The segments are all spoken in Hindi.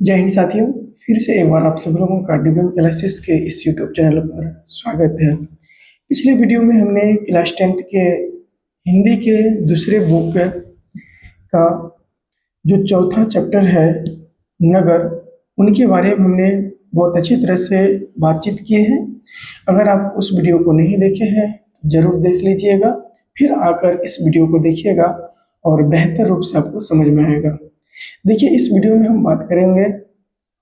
जय हिंद साथियों। फिर से एक बार आप सब लोगों का डिबेम क्लासेस के इस यूट्यूब चैनल पर स्वागत है। पिछले वीडियो में हमने क्लास 10th के हिंदी के दूसरे बुक का जो चौथा चैप्टर है नगर, उनके बारे में हमने बहुत अच्छी तरह से बातचीत की है। अगर आप उस वीडियो को नहीं देखे हैं तो ज़रूर देख लीजिएगा, फिर आकर इस वीडियो को देखिएगा और बेहतर रूप से आपको समझ में आएगा। देखिए, इस वीडियो में हम बात करेंगे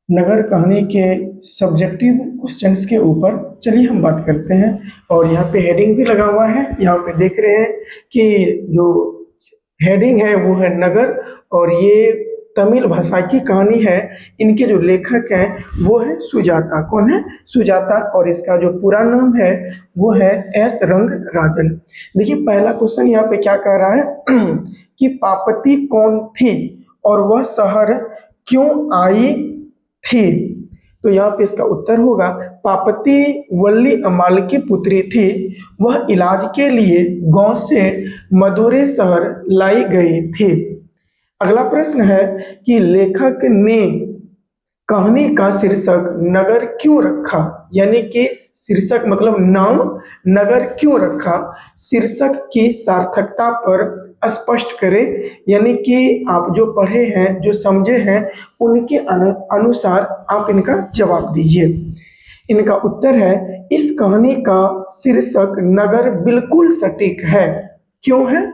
नगर कहानी के सब्जेक्टिव क्वेश्चंस के ऊपर। चलिए हम बात करते हैं। और यहाँ पे हेडिंग भी लगा हुआ है, यहाँ पे देख रहे हैं कि जो हेडिंग है वो है नगर, और ये तमिल भाषा की कहानी है। इनके जो लेखक हैं वो है सुजाता। कौन है? सुजाता। और इसका जो पूरा नाम है वो है एस रंगराजन। देखिए, पहला क्वेश्चन यहाँ पे क्या कह रहा है कि पापती कौन थी और वह शहर क्यों आई थी। तो यहाँ पे इसका उत्तर होगा पापती वल्ली अम्माल की पुत्री थी। वह इलाज के लिए गांव से मदुरै शहर लाई गई थी। अगला प्रश्न है कि लेखक ने कहानी का शीर्षक नगर क्यों रखा, यानी कि शीर्षक मतलब नाम नगर क्यों रखा। शीर्षक की सार्थकता पर स्पष्ट करें, यानी कि आप जो पढ़े हैं, जो समझे हैं, उनके अनुसार आप इनका जवाब दीजिए। इनका उत्तर है इस कहानी का शीर्षक नगर बिल्कुल सटीक है। क्यों है?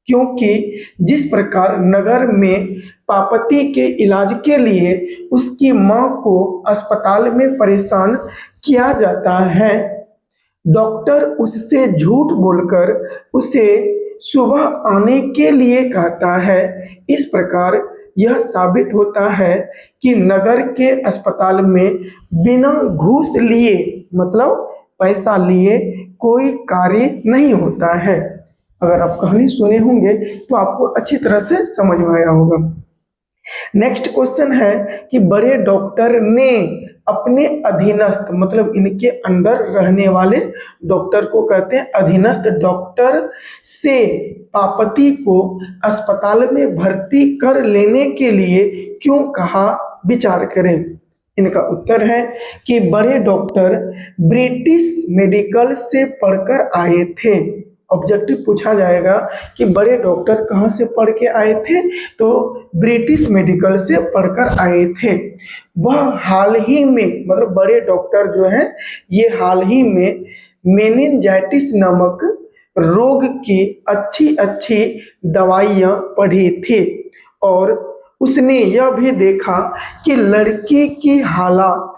क्योंकि जिस प्रकार नगर में पापती के इलाज के लिए उसकी मां को अस्पताल में परेशान किया जाता है, डॉक्टर उससे झूठ बोलकर उसे सुबह आने के लिए कहता है। इस प्रकार यह साबित होता है कि नगर के अस्पताल में बिना घूस लिए मतलब पैसा लिए कोई कार्य नहीं होता है। अगर आप कहानी सुने होंगे तो आपको अच्छी तरह से समझ में आया होगा। नेक्स्ट क्वेश्चन है कि बड़े डॉक्टर ने अपने अधीनस्थ मतलब इनके अंदर रहने वाले डॉक्टर को कहते हैं अधीनस्थ डॉक्टर से पापती को अस्पताल में भर्ती कर लेने के लिए क्यों कहा, विचार करें। इनका उत्तर है कि बड़े डॉक्टर ब्रिटिश मेडिकल से पढ़कर आए थे। ऑब्जेक्टिव पूछा जाएगा कि बड़े डॉक्टर कहाँ से पढ़ के आए थे, तो ब्रिटिश मेडिकल से पढ़कर आए थे। वह हाल ही में मतलब बड़े डॉक्टर जो हैं ये हाल ही में मेनिंजाइटिस नामक रोग की अच्छी अच्छी दवाइयाँ पढ़ी थी, और उसने यह भी देखा कि लड़की की हालत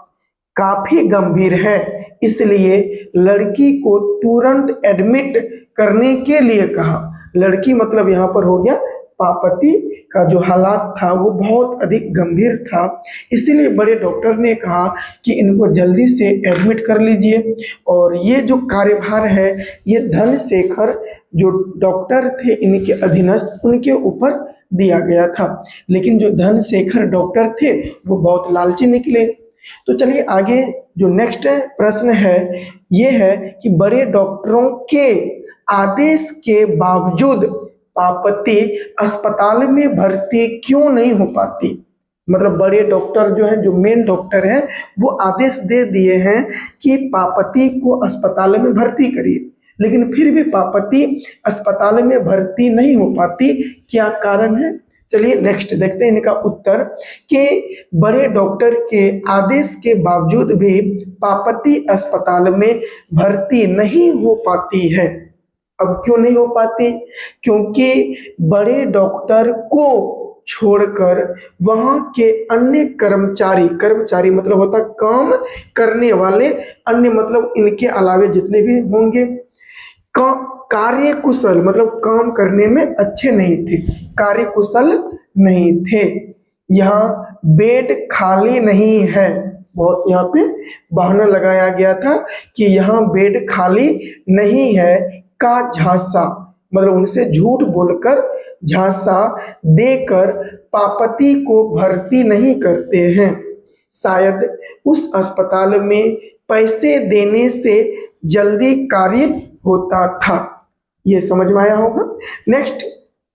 काफी गंभीर है, इसलिए लड़की को तुरंत एडमिट करने के लिए कहा। लड़की मतलब यहाँ पर हो गया पापती का जो हालात था वो बहुत अधिक गंभीर था, इसीलिए बड़े डॉक्टर ने कहा कि इनको जल्दी से एडमिट कर लीजिए। और ये जो कार्यभार है ये धनशेखर जो डॉक्टर थे इनके अधीनस्थ उनके ऊपर दिया गया था। लेकिन जो धनशेखर डॉक्टर थे वो बहुत लालची निकले। तो चलिए आगे जो नेक्स्ट प्रश्न है ये है कि बड़े डॉक्टरों के आदेश के बावजूद पापती अस्पताल में भर्ती क्यों नहीं हो पाती। मतलब बड़े डॉक्टर जो हैं, जो मेन डॉक्टर हैं, वो आदेश दे दिए हैं कि पापती को अस्पताल में भर्ती करिए, लेकिन फिर भी पापती अस्पताल में भर्ती नहीं हो पाती। क्या कारण है? चलिए नेक्स्ट देखते हैं इनका उत्तर कि बड़े डॉक्टर के आदेश के बावजूद भी पापती अस्पताल में भर्ती नहीं हो पाती है। अब क्यों नहीं हो पाती? क्योंकि बड़े डॉक्टर को छोड़कर वहां के अन्य कर्मचारी, कर्मचारी मतलब होता काम करने वाले, अन्य मतलब इनके अलावे जितने भी होंगे कार्य कुशल मतलब काम करने में अच्छे नहीं थे, कार्य कुशल नहीं थे। यहाँ बेड खाली नहीं है, बहुत यहाँ पे बहाना लगाया गया था कि यहाँ बेड खाली नहीं है का झांसा, मतलब उनसे झूठ बोलकर झांसा देकर पापती को भर्ती नहीं करते हैं। शायद उस अस्पताल में पैसे देने से जल्दी कार्य होता था। ये समझ में आया होगा। नेक्स्ट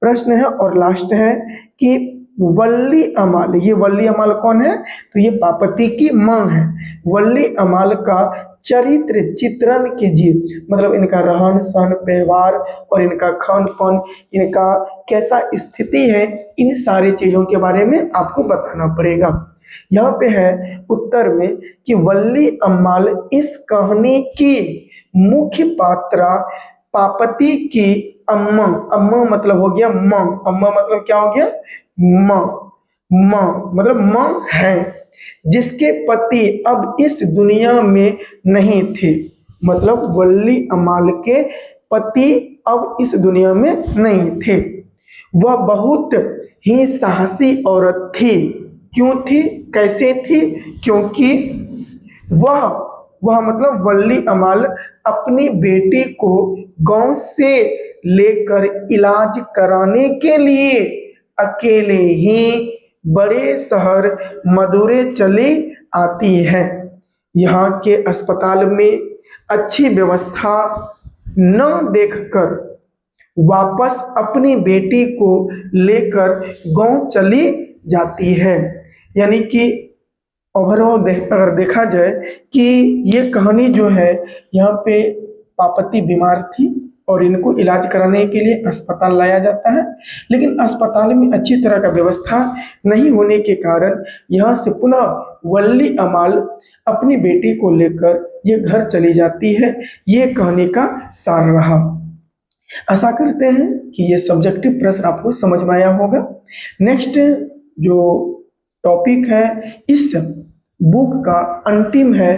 प्रश्न है और लास्ट है कि वल्ली अमाल, ये वल्ली अमाल कौन है? तो ये पार्वती की मां है। वल्ली अमाल का चरित्र चित्रण कीजिए, मतलब इनका रहन सहन, व्यवहार और इनका खान पान, इनका कैसा स्थिति है, इन सारी चीजों के बारे में आपको बताना पड़ेगा। यहाँ पे है उत्तर में कि वल्ली अम्माल इस कहानी की मुख्य पात्रा पार्वती की अम्मा, अम्मा मतलब हो गया मां, अम्मा मतलब क्या हो गया? मां, मां मतलब मां है, जिसके पति अब इस दुनिया में नहीं थे। मतलब वल्ली अमाल के पति अब इस दुनिया में नहीं थे। वह बहुत ही साहसी औरत थी। क्यों थी? कैसे थी? क्योंकि वह वह मतलब वल्ली अमाल अपनी बेटी को गांव से लेकर इलाज कराने के लिए अकेले ही बड़े शहर मदुरै चली आती है। यहाँ के अस्पताल में अच्छी व्यवस्था न देखकर वापस अपनी बेटी को लेकर गांव चली जाती है। यानी कि ओवरऑल अगर देखा जाए कि ये कहानी जो है, यहाँ पे पार्वती बीमार थी और इनको इलाज कराने के लिए अस्पताल लाया जाता है, लेकिन अस्पताल में अच्छी तरह का व्यवस्था नहीं होने के कारण यहाँ से पुनः वल्ली अमाल अपनी बेटी को लेकर ये घर चली जाती है। ये कहानी का सार रहा। आशा करते हैं कि ये सब्जेक्टिव प्रश्न आपको समझ में आया होगा। नेक्स्ट जो टॉपिक है इस बुक का अंतिम है,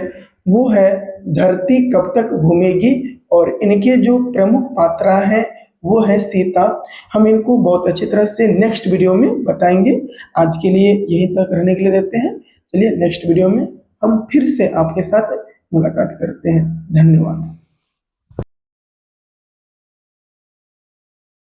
वो है धरती कब तक घूमेगी, और इनके जो प्रमुख पात्रा हैं वो है सीता। हम इनको बहुत अच्छी तरह से नेक्स्ट वीडियो में बताएंगे। आज के लिए यहीं तक रहने के लिए देते हैं। चलिए नेक्स्ट वीडियो में हम फिर से आपके साथ मुलाकात करते हैं। धन्यवाद।